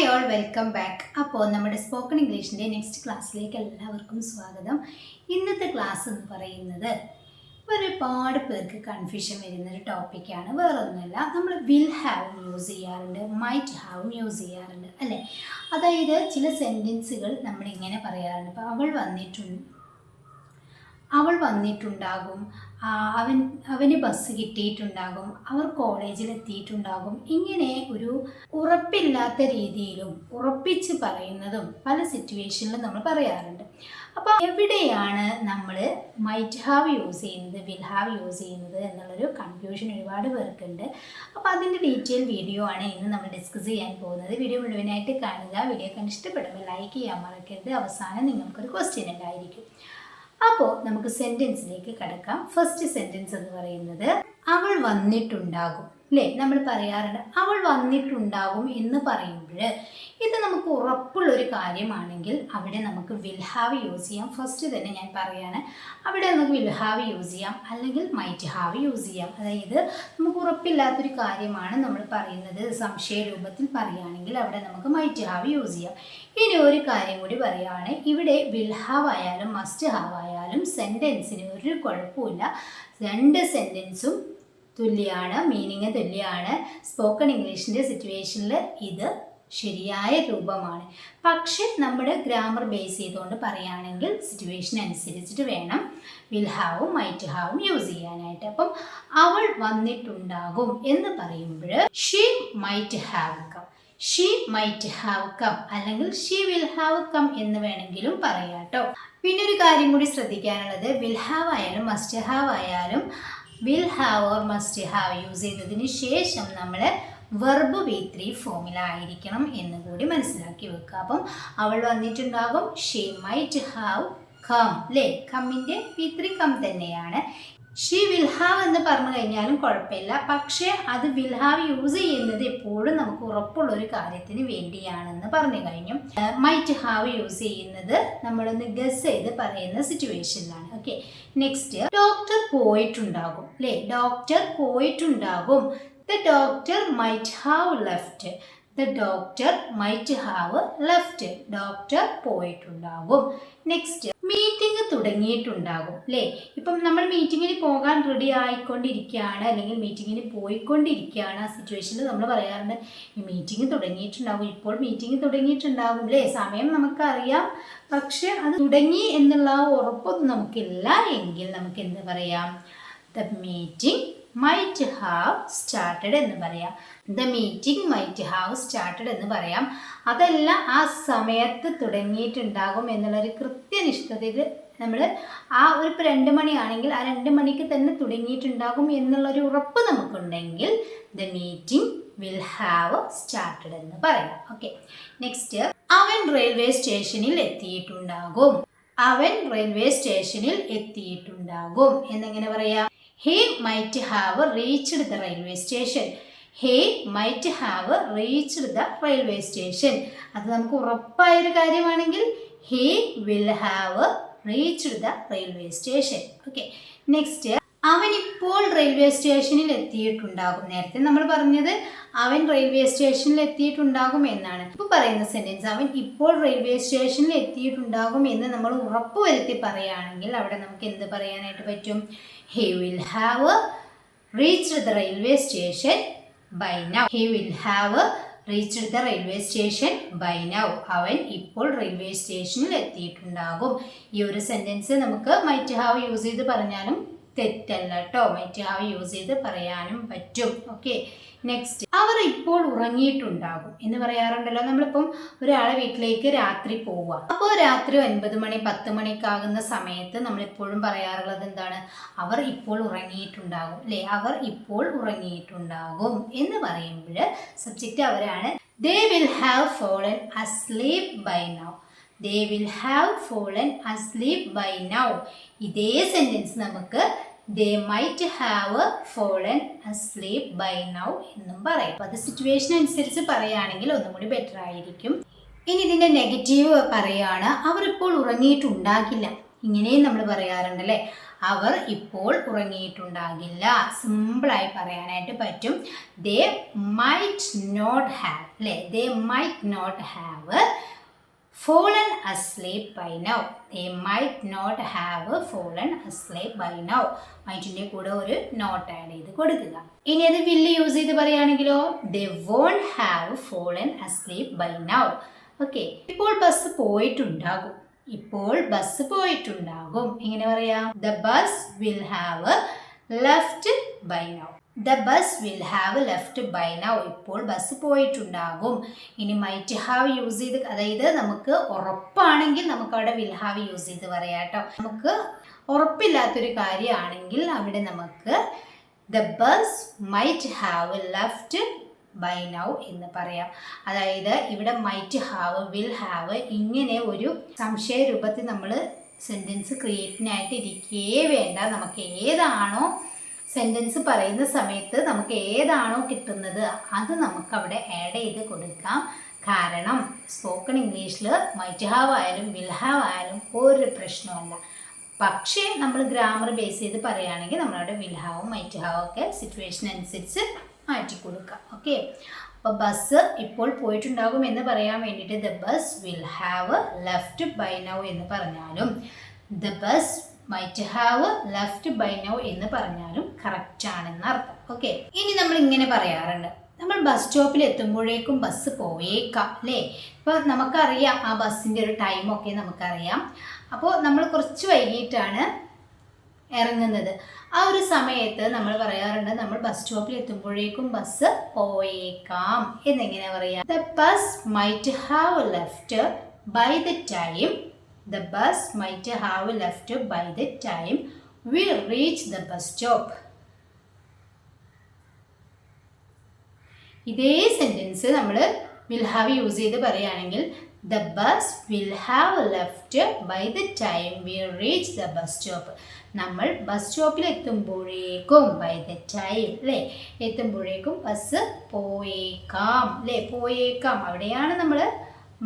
Hi all welcome back. അപ്പോൾ നമ്മുടെ spoken ഇംഗ്ലീഷിൻ്റെ next ക്ലാസ്സിലേക്ക് എല്ലാവർക്കും സ്വാഗതം. ഇന്നത്തെ ക്ലാസ് എന്ന് പറയുന്നത് ഒരുപാട് പേർക്ക് കൺഫ്യൂഷൻ വരുന്നൊരു ടോപ്പിക്കാണ്. വേറൊന്നുമല്ല, നമ്മൾ വിൽ ഹാവും യൂസ് ചെയ്യാറുണ്ട്, മൈറ്റ് ഹാവും യൂസ് ചെയ്യാറുണ്ട് അല്ലേ. അതായത് ചില സെൻറ്റൻസുകൾ നമ്മളിങ്ങനെ പറയാറുണ്ട്. ഇപ്പോൾ അവൾ വന്നിട്ടുണ്ടാകും, അവന് ബസ് കിട്ടിയിട്ടുണ്ടാകും, അവർ കോളേജിൽ എത്തിയിട്ടുണ്ടാകും. ഇങ്ങനെ ഒരു ഉറപ്പില്ലാത്ത രീതിയിലും ഉറപ്പിച്ച് പറയുന്നതും പല സിറ്റുവേഷനിലും നമ്മൾ പറയാറുണ്ട്. അപ്പോൾ എവിടെയാണ് നമ്മൾ മൈറ്റ് ഹാവ് യൂസ് ചെയ്യുന്നത്, വിൽ ഹാവ് യൂസ് ചെയ്യുന്നത് എന്നുള്ളൊരു കൺഫ്യൂഷൻ ഒരുപാട് പേർക്കുണ്ട്. അപ്പോൾ അതിൻ്റെ ഡീറ്റെയിൽ വീഡിയോ ആണ് ഇന്ന് നമ്മൾ ഡിസ്കസ് ചെയ്യാൻ പോകുന്നത്. വീഡിയോ മുഴുവനായിട്ട് കാണുക. വീഡിയോ കണ്ട് ഇഷ്ടപ്പെടുമ്പോൾ ലൈക്ക് ചെയ്യാൻ മറക്കരുത്. അവസാനം നിങ്ങൾക്കൊരു ക്വസ്റ്റ്യൻ ഉണ്ടായിരിക്കും. അപ്പോൾ നമുക്ക് സെൻറ്റൻസിലേക്ക് കടക്കാം. ഫസ്റ്റ് സെൻറ്റൻസ് എന്ന് പറയുന്നത് അവൾ വന്നിട്ടുണ്ടാകും അല്ലേ. നമ്മൾ പറയാറുണ്ട് അവൾ വന്നിട്ടുണ്ടാകും എന്ന് പറയുമ്പോൾ ഇത് നമുക്ക് ഉറപ്പുള്ളൊരു കാര്യമാണെങ്കിൽ അവിടെ നമുക്ക് വിൽ ഹാവ് യൂസ് ചെയ്യാം. ഫസ്റ്റ് തന്നെ ഞാൻ പറയാണ്, അവിടെ നമുക്ക് വിൽ ഹാവ് യൂസ് ചെയ്യാം, അല്ലെങ്കിൽ മൈറ്റ് ഹാവ് യൂസ് ചെയ്യാം. അതായത് നമുക്ക് ഉറപ്പില്ലാത്തൊരു കാര്യമാണ് നമ്മൾ പറയുന്നത്, സംശയ രൂപത്തിൽ പറയുകയാണെങ്കിൽ അവിടെ നമുക്ക് മൈറ്റ് ഹാവ് യൂസ് ചെയ്യാം. ഇനി ഒരു കാര്യം കൂടി പറയുകയാണ്, ഇവിടെ വിൽ ഹാവ് ആയാലും മസ്റ്റ് ഹാവ് ആയാലും സെൻറ്റൻസിന് ഒരു കുഴപ്പമില്ല. രണ്ട് സെൻറ്റൻസും തുല്യമാണ്, മീനിങ് തുല്യമാണ്. സ്പോക്കൺ ഇംഗ്ലീഷിൻ്റെ സിറ്റുവേഷനിൽ ഇത് ശരിയായ രൂപമാണ്. പക്ഷെ നമ്മുടെ ഗ്രാമർ ബേസ് ചെയ്തുകൊണ്ട് പറയുകയാണെങ്കിൽ സിറ്റുവേഷൻ അനുസരിച്ചിട്ട് വേണം വിൽ ഹാവും മൈറ്റ് ഹാവും യൂസ് ചെയ്യാനായിട്ട്. അപ്പം അവൾ വന്നിട്ടുണ്ടാകും എന്ന് പറയുമ്പോൾ she might have come, she might have come, അല്ലെങ്കിൽ ഷീ വിൽ ഹാവ് കം എന്ന് വേണമെങ്കിലും പറയാം കേട്ടോ. പിന്നെ ഒരു കാര്യം കൂടി ശ്രദ്ധിക്കാനുള്ളത്, വിൽ ഹാവ് ആയാലും മസ്റ്റ് ഹാവ് ആയാലും will have or must have use ചെയ്തതിന് ശേഷം നമ്മൾ വെർബ് V3 ഫോമിലായിരിക്കണം എന്ന് കൂടി മനസ്സിലാക്കി വെക്കുക. അപ്പം അവൾ വന്നിട്ടുണ്ടാകും, ഷീ മൈറ്റ് ഹാവ് കം അല്ലേ. കമ്മിൻ്റെ V3 കം തന്നെയാണ്. ഷീ വിൽ ഹാവ് എന്ന് പറഞ്ഞു കഴിഞ്ഞാലും കുഴപ്പമില്ല. പക്ഷേ അത് വിൽ ഹാവ് യൂസ് ചെയ്യുന്നത് എപ്പോഴും നമുക്ക് ഉറപ്പുള്ളൊരു കാര്യത്തിന് വേണ്ടിയാണെന്ന് പറഞ്ഞു കഴിഞ്ഞു. മൈറ്റ് ഹാവ് യൂസ് ചെയ്യുന്നത് നമ്മളൊന്ന് ഗസ് ചെയ്ത് പറയുന്ന സിറ്റുവേഷനിലാണ്. ഓക്കെ, നെക്സ്റ്റ് ഡോക്ടർ പോയിട്ടുണ്ടാകും അല്ലേ. Doctor പോയിട്ടുണ്ടാകും. The doctor might have left. The doctor might have left. Doctor പോയിട്ടുണ്ടാകും. നെക്സ്റ്റ് മീറ്റിംഗ് തുടങ്ങിയിട്ടുണ്ടാകും അല്ലേ. ഇപ്പം നമ്മൾ മീറ്റിങ്ങിന് പോകാൻ റെഡി ആയിക്കൊണ്ടിരിക്കുകയാണ്, അല്ലെങ്കിൽ മീറ്റിങ്ങിന് പോയിക്കൊണ്ടിരിക്കുകയാണ്. ആ സിറ്റുവേഷനിൽ നമ്മൾ പറയാറുണ്ട് ഈ മീറ്റിംഗ് തുടങ്ങിയിട്ടുണ്ടാകും, ഇപ്പോൾ മീറ്റിംഗ് തുടങ്ങിയിട്ടുണ്ടാകും അല്ലേ. സമയം നമുക്കറിയാം, പക്ഷെ അത് തുടങ്ങി എന്നുള്ള ഉറപ്പൊന്നും നമുക്കില്ല എങ്കിൽ നമുക്ക് എന്ത് പറയാം, The meeting might have started എന്ന് പറയാം. The meeting might have started എന്ന് പറയാം. അതല്ല ആ സമയത്ത് തുടങ്ങിയിട്ടുണ്ടാകും എന്നുള്ളൊരു കൃത്യനിഷ്ഠതയിൽ നമ്മൾ ആ ഒരു 2 മണിയാണെങ്കിൽ ആ 2 മണിക്ക് തന്നെ തുടങ്ങിയിട്ടുണ്ടാകും എന്നുള്ളൊരു ഉറപ്പ് നമുക്കുണ്ടെങ്കിൽ The meeting will have started എന്ന് പറയാം. ഓക്കെ, നെക്സ്റ്റ് അവൻ റെയിൽവേ സ്റ്റേഷനിൽ എത്തിയിട്ടുണ്ടാകും. അവൻ റെയിൽവേ സ്റ്റേഷനിൽ എത്തിയിട്ടുണ്ടാകും എന്നെങ്ങനെ പറയാം, He might have reached the railway station. He might have reached the railway station. അത് നമുക്ക് ഉറപ്പായൊരു കാര്യമാണെങ്കിൽ he will have reached the railway station. Okay, next അവൻ ഇപ്പോൾ റെയിൽവേ സ്റ്റേഷനിൽ എത്തിയിട്ടുണ്ടാകും. നേരത്തെ നമ്മൾ പറഞ്ഞത് അവൻ റെയിൽവേ സ്റ്റേഷനിൽ എത്തിയിട്ടുണ്ടാകും എന്നാണ്. ഇപ്പോൾ പറയുന്ന സെൻറ്റൻസ് അവൻ ഇപ്പോൾ റെയിൽവേ സ്റ്റേഷനിൽ എത്തിയിട്ടുണ്ടാകും എന്ന് നമ്മൾ ഉറപ്പ് വരുത്തി പറയുകയാണെങ്കിൽ അവിടെ നമുക്ക് എന്ത് പറയാനായിട്ട് പറ്റും, He will have reached the railway station by now. He will have reached the railway station by now. അവൻ ഇപ്പോൾ റെയിൽവേ സ്റ്റേഷനിൽ എത്തിയിട്ടുണ്ടാകും. ഈ ഒരു സെൻറ്റൻസ് നമുക്ക് മൈറ്റ് ഹാവ് യൂസ് ചെയ്ത് പറഞ്ഞാലും തെറ്റല്ല കേട്ടോ. മൈറ്റ് ഹാവ് യൂസ് ചെയ്ത് പറയാനും പറ്റും. ഓക്കെ, നെക്സ്റ്റ് അവർ ഇപ്പോൾ ഉറങ്ങിയിട്ടുണ്ടാകും എന്ന് പറയാറുണ്ടല്ലോ. നമ്മളിപ്പം ഒരാളെ വീട്ടിലേക്ക് രാത്രി പോവുക, അപ്പോൾ രാത്രി 9 മണി 10 മണിക്കാകുന്ന സമയത്ത് നമ്മളെപ്പോഴും പറയാറുള്ളത് എന്താണ്, അവർ ഇപ്പോൾ ഉറങ്ങിയിട്ടുണ്ടാകും അല്ലേ. അവർ ഇപ്പോൾ ഉറങ്ങിയിട്ടുണ്ടാകും എന്ന് പറയുമ്പോൾ സബ്ജക്റ്റ് അവരാണ്. They will have fallen asleep by now. They will have fallen asleep by now. ഇതേ സെൻറ്റൻസ് നമുക്ക് They might have fallen asleep by now എന്നും പറയും. അപ്പോൾ അത് സിറ്റുവേഷൻ അനുസരിച്ച് പറയുകയാണെങ്കിൽ ഒന്നും കൂടി ബെറ്റർ ആയിരിക്കും. ഇനി ഇതിൻ്റെ നെഗറ്റീവ് പറയുകയാണ്, അവർ ഇപ്പോൾ ഉറങ്ങിയിട്ടുണ്ടാകില്ല. ഇങ്ങനെയും നമ്മൾ പറയാറുണ്ടല്ലേ. അവർ ഇപ്പോൾ ഉറങ്ങിയിട്ടുണ്ടാകില്ല. സിമ്പിളായി പറയാനായിട്ട് പറ്റും. ദേ മൈറ്റ് നോട്ട് ഹാവ്, അല്ലേ, they might not have fallen asleep by now. They might not have fallen asleep by now. മൈറ്റിൻ്റെ കൂടെ ഒരു നോട്ട് ആഡ് ചെയ്ത് കൊടുക്കുക. ഇനി അത് വില്ല് യൂസ് ചെയ്ത് പറയുകയാണെങ്കിലോ they won't have fallen asleep by now. Okay, ഇപ്പോൾ ബസ് പോയിട്ടുണ്ടാകും. ഇപ്പോൾ ബസ് പോയിട്ടുണ്ടാകും എങ്ങനെ പറയാം? The bus will have left by now. The bus will have left by now. ഇപ്പോൾ ബസ് പോയിട്ടുണ്ടാകും. ഇനി മൈറ്റ് ഹാവ് യൂസ് ചെയ്ത്, അതായത് നമുക്ക് ഉറപ്പാണെങ്കിൽ നമുക്ക് അവിടെ വിൽ ഹാവ് യൂസ് ചെയ്ത് പറയാം കേട്ടോ. നമുക്ക് ഉറപ്പില്ലാത്തൊരു കാര്യമാണെങ്കിൽ അവിടെ നമുക്ക് the bus might have left by now എന്ന് പറയാം. അതായത് ഇവിടെ മൈറ്റ് ഹാവ്, വിൽ ഹാവ് ഇങ്ങനെ ഒരു സംശയ രൂപത്തിൽ നമ്മൾ സെൻറ്റൻസ് ക്രിയേറ്റിനായിട്ട് ഇരിക്കേ വേണ്ട. നമുക്ക് ഏതാണോ സെൻറ്റൻസ് പറയുന്ന സമയത്ത് നമുക്ക് ഏതാണോ കിട്ടുന്നത് അത് നമുക്കവിടെ ആഡ് ചെയ്ത് കൊടുക്കാം. കാരണം സ്പോക്കൺ ഇംഗ്ലീഷിൽ മൈറ്റ് ഹാവ് ആയാലും വിൽ ഹാവ് ആയാലും ഒരു പ്രശ്നമല്ല. പക്ഷേ നമ്മൾ ഗ്രാമർ ബേസ് ചെയ്ത് പറയുകയാണെങ്കിൽ നമ്മളവിടെ വിൽ ഹാവും മൈറ്റ് ഹാവും ഒക്കെ സിറ്റുവേഷൻ അനുസരിച്ച് മാറ്റി കൊടുക്കാം. ഓക്കെ, അപ്പോൾ ബസ് ഇപ്പോൾ പോയിട്ടുണ്ടാകും എന്ന് പറയാൻ വേണ്ടിയിട്ട് the bus will have left buy now എന്ന് പറഞ്ഞാലും the bus might have left buy now എന്ന് പറഞ്ഞാലും കറക്റ്റ് ആണെന്ന് അർത്ഥം. ഓക്കെ, ഇനി നമ്മൾ ഇങ്ങനെ പറയാറുണ്ട്, നമ്മൾ ബസ് സ്റ്റോപ്പിൽ എത്തുമ്പോഴേക്കും ബസ് പോയേക്കാം, അല്ലേ? ഇപ്പോൾ നമുക്കറിയാം ആ ബസ്സിൻ്റെ ഒരു ടൈമൊക്കെ നമുക്കറിയാം. അപ്പോൾ നമ്മൾ കുറച്ച് വൈകിട്ടാണ് ഇറങ്ങുന്നത്. ആ ഒരു സമയത്ത് നമ്മൾ പറയാറുണ്ട് നമ്മൾ ബസ് സ്റ്റോപ്പിൽ എത്തുമ്പോഴേക്കും ബസ് പോയേക്കാം എന്നെങ്ങനെ പറയാം? The bus might have left by the time. The bus might have left by the time we reach the bus stop. ഇതേ സെൻറ്റൻസ് നമ്മൾ വിൽ ഹാവ് യൂസ് ചെയ്ത് പറയുകയാണെങ്കിൽ the bus will have left by the time we reach the bus stop. നമ്മൾ bus സ്റ്റോപ്പിൽ എത്തുമ്പോഴേക്കും by the time, അല്ലേ, എത്തുമ്പോഴേക്കും bus പോയേക്കാം, അല്ലേ, പോയേക്കാം. അവിടെയാണ് നമ്മൾ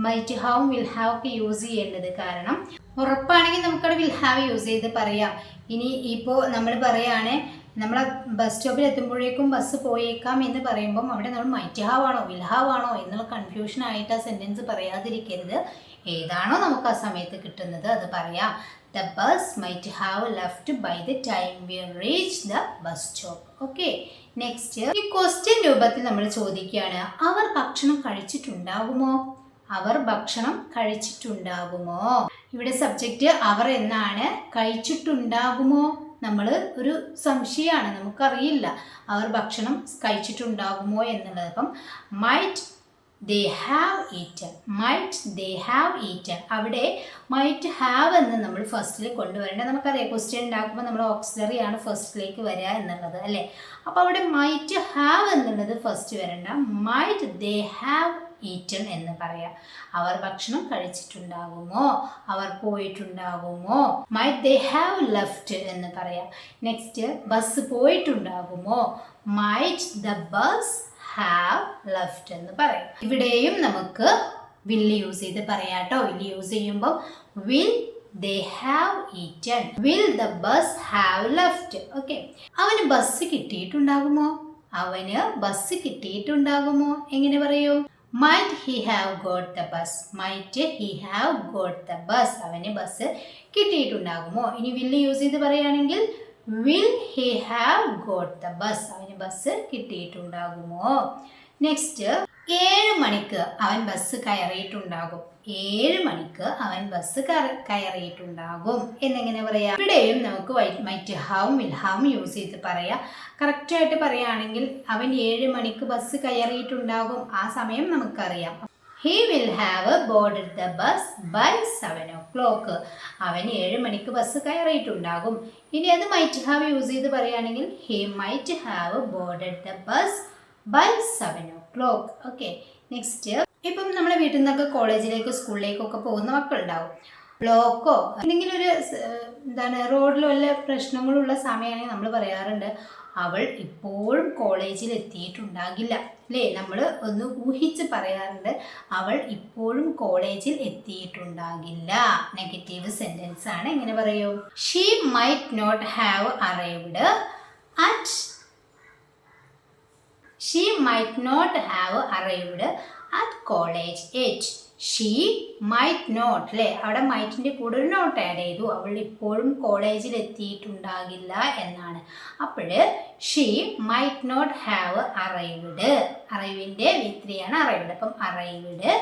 മൈറ്റ് ഹാവും വിൽ ഹാവ് ഒക്കെ യൂസ് ചെയ്യേണ്ടത്. കാരണം ഉറപ്പാണെങ്കിൽ നമുക്കവിടെ വിൽ ഹാവ് യൂസ് ചെയ്ത് പറയാം. ഇനി ഇപ്പോൾ നമ്മൾ പറയുകയാണ് നമ്മൾ ബസ് സ്റ്റോപ്പിൽ എത്തുമ്പോഴേക്കും ബസ് പോയേക്കാം എന്ന് പറയുമ്പം അവിടെ നമ്മൾ മൈറ്റ് ഹാവ് ആണോ വിൽ ഹാവ് ആണോ എന്നുള്ള കൺഫ്യൂഷനായിട്ട് ആ സെൻറ്റൻസ് പറയാതിരിക്കരുത്. ഏതാണോ നമുക്ക് ആ സമയത്ത് കിട്ടുന്നത് അത് പറയാം. The bus might have left by the time we reach the bus stop. Okay, next ഈ ക്വസ്റ്റ്യൻ രൂപത്തിൽ നമ്മൾ ചോദിക്കുകയാണ്, അവർ ഭക്ഷണം കഴിച്ചിട്ടുണ്ടാകുമോ? അവർ ഭക്ഷണം കഴിച്ചിട്ടുണ്ടാകുമോ? ഇവിടെ സബ്ജക്റ്റ് അവർ എന്നാണ്. കഴിച്ചിട്ടുണ്ടാകുമോ നമ്മൾ ഒരു സംശയമാണ്, നമുക്കറിയില്ല അവർ ഭക്ഷണം കഴിച്ചിട്ടുണ്ടാകുമോ എന്നുള്ളത്. അപ്പം might they have eaten, might they have eaten. അവിടെ മൈറ്റ് ഹാവ് എന്ന് നമ്മൾ ഫസ്റ്റിൽ കൊണ്ടുവരേണ്ടത്. നമുക്കറിയാം ക്വസ്റ്റ്യൻ ഉണ്ടാക്കുമ്പോൾ നമ്മൾ ഓക്സിലറി ആണ് ഫസ്റ്റിലേക്ക് വരിക എന്നുള്ളത്, അല്ലേ? അപ്പോൾ അവിടെ മൈറ്റ് ഹാവ് എന്നുള്ളത് ഫസ്റ്റ് വരേണ്ട, മൈറ്റ് ദേ ഹാവ് ഈറ്റൻ എന്ന് പറയാം. അവർ ഭക്ഷണം കഴിച്ചിട്ടുണ്ടാകുമോ, അവർ പോയിട്ടുണ്ടാകുമോ. മൈറ്റ് ദേ ഹാവ് ലെഫ്റ്റ് എന്ന് പറയാം. നെക്സ്റ്റ് ബസ് പോയിട്ടുണ്ടാകുമോ, might the bus have left എന്ന് പറയും. ഇവിടെയും നമുക്ക് വില്ല് യൂസ് ചെയ്ത് പറയാം കേട്ടോ. വില്ല് യൂസ് ചെയ്യുമ്പോൾ will they have eaten, will the bus have left. Okay, അവന് ബസ് കിട്ടിയിട്ടുണ്ടാകുമോ, അവന് ബസ് കിട്ടിയിട്ടുണ്ടാകുമോ എങ്ങനെ പറയൂ? might he have got the bus, might he have got the bus. അവന് ബസ് കിട്ടിയിട്ടുണ്ടാകുമോ. ഇനി വില്ല് യൂസ് ചെയ്ത് പറയുകയാണെങ്കിൽ will he have got the bus. അവന് ബസ് കിട്ടിയിട്ടുണ്ടാകുമോ. നെക്സ്റ്റ് 7 മണിക്ക് അവൻ ബസ് കയറിയിട്ടുണ്ടാകും. 7 മണിക്ക് അവൻ ബസ് കയറിയിട്ടുണ്ടാകും എന്നെങ്ങനെ പറയാം? ഇവിടെയും നമുക്ക് മൈറ്റ് ഹാവും വിൽ ഹാവും യൂസ് ചെയ്ത് പറയാം. കറക്റ്റായിട്ട് പറയുകയാണെങ്കിൽ അവൻ 7 മണിക്ക് ബസ് കയറിയിട്ടുണ്ടാകും. ആ സമയം നമുക്കറിയാം. He will have boarded the bus by 7 o'clock. അവൻ 7 മണിക്ക് ബസ് കയറിയിട്ടുണ്ടാകും. ഇനി അത് മൈറ്റ് ഹാവ് യൂസ് ചെയ്ത് പറയുകയാണെങ്കിൽ he might have boarded the bus by 7 o'clock. Okay, next ഇപ്പം നമ്മളെ വീട്ടിൽ നിന്നൊക്കെ കോളേജിലേക്ക് സ്കൂളിലേക്കൊക്കെ പോകുന്ന മക്കളുണ്ടാവും. ബ്ലോക്കോ എന്തെങ്കിലും ഒരു റോഡിൽ വല്ല പ്രശ്നങ്ങളുള്ള സമയമാണെങ്കിൽ നമ്മൾ പറയാറുണ്ട് അവൾ ഇപ്പോഴും കോളേജിൽ എത്തിയിട്ടുണ്ടാകില്ല. അല്ലേ, നമ്മൾ ഒന്ന് ഊഹിച്ച് പറയാറുണ്ട്, അവൾ ഇപ്പോഴും കോളേജിൽ എത്തിയിട്ടുണ്ടാകില്ല. നെഗറ്റീവ് സെന്റൻസ് ആണ്. എങ്ങനെ പറയൂ? She might not have arrived at she might not have arrived at college yet. She might not, അല്ലേ, അവിടെ മൈറ്റിൻ്റെ കൂടെ ഒരു നോട്ട് ആഡ് ചെയ്തു. അവൾ ഇപ്പോഴും കോളേജിൽ എത്തിയിട്ടുണ്ടാകില്ല എന്നാണ്. അപ്പോൾ she might not have arrived, അറൈവിൻ്റെ വിത്രിയാണ് അറൈവ്ഡ്. അപ്പം അറൈവ്ഡ്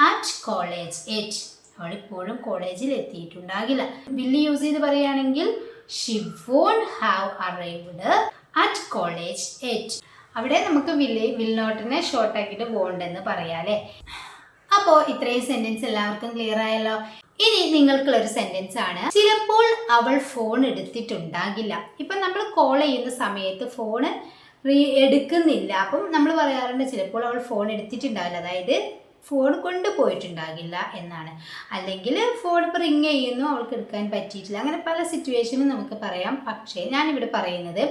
അറ്റ് കോളേജ് എറ്റ്, അവൾ ഇപ്പോഴും കോളേജിൽ എത്തിയിട്ടുണ്ടാകില്ല. വില്ല് യൂസ് ചെയ്ത് പറയുകയാണെങ്കിൽ she won't have arrived at college yet. അവിടെ നമുക്ക് വിൽ നോട്ടിനെ ഷോർട്ട് ആക്കിയിട്ട് വോണ്ട് എന്ന് പറയാം, അല്ലേ. അപ്പോൾ ഇത്രയും സെന്റൻസ് എല്ലാവർക്കും ക്ലിയർ ആയല്ലോ. ഇനി നിങ്ങൾക്കുള്ളൊരു സെന്റൻസ് ആണ്, ചിലപ്പോൾ അവൾ ഫോൺ എടുത്തിട്ടുണ്ടാകില്ല. ഇപ്പം നമ്മൾ കോൾ ചെയ്യുന്ന സമയത്ത് ഫോണ് എടുക്കുന്നില്ല. അപ്പം നമ്മൾ പറയാറുണ്ട് ചിലപ്പോൾ അവൾ ഫോൺ എടുത്തിട്ടുണ്ടാകില്ല, അതായത് ഫോൺ കൊണ്ടുപോയിട്ടുണ്ടാകില്ല എന്നാണ്. അല്ലെങ്കിൽ ഫോൺ ഇപ്പോൾ റിങ് ചെയ്യുന്നു, അവൾക്ക് എടുക്കാൻ പറ്റിയിട്ടില്ല. അങ്ങനെ പല സിറ്റുവേഷനും നമുക്ക് പറയാം. പക്ഷേ ഞാനിവിടെ പറയുന്നത്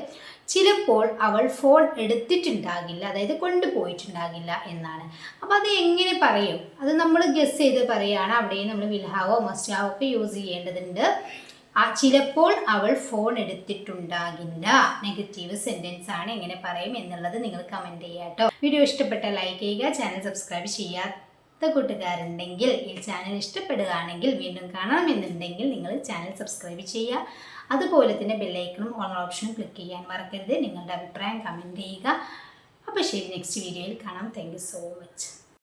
ചിലപ്പോൾ അവൾ ഫോൺ എടുത്തിട്ടുണ്ടാകില്ല, അതായത് കൊണ്ടുപോയിട്ടുണ്ടാകില്ല എന്നാണ്. അപ്പോൾ അത് എങ്ങനെ പറയും? അത് നമ്മൾ ഗസ് ചെയ്ത് പറയുകയാണ്. അവിടെയും നമ്മൾ വിൽ ഹാവോ മസ്റ്റ് ഹാവോ ഒക്കെ യൂസ് ചെയ്യേണ്ടതുണ്ട്. ചിലപ്പോൾ അവൾ ഫോൺ എടുത്തിട്ടുണ്ടാകില്ല നെഗറ്റീവ് സെന്റൻസ് ആണ്. എങ്ങനെ പറയും എന്നുള്ളത് നിങ്ങൾ കമൻറ്റ് ചെയ്യുക കേട്ടോ. വീഡിയോ ഇഷ്ടപ്പെട്ട ലൈക്ക് ചെയ്യുക. ചാനൽ സബ്സ്ക്രൈബ് ചെയ്യാത്ത കൂട്ടുകാരുണ്ടെങ്കിൽ, ഈ ചാനൽ ഇഷ്ടപ്പെടുകയാണെങ്കിൽ, വീണ്ടും കാണണമെന്നുണ്ടെങ്കിൽ നിങ്ങൾ ചാനൽ സബ്സ്ക്രൈബ് ചെയ്യുക. അതുപോലെ തന്നെ ബെല്ലൈക്കണും ഓൺ ഓപ്ഷനും ക്ലിക്ക് ചെയ്യാൻ മറക്കരുത്. നിങ്ങളുടെ അഭിപ്രായം കമൻറ്റ് ചെയ്യുക. അപ്പോൾ ശരി, നെക്സ്റ്റ് വീഡിയോയിൽ കാണാം. Thank you so much.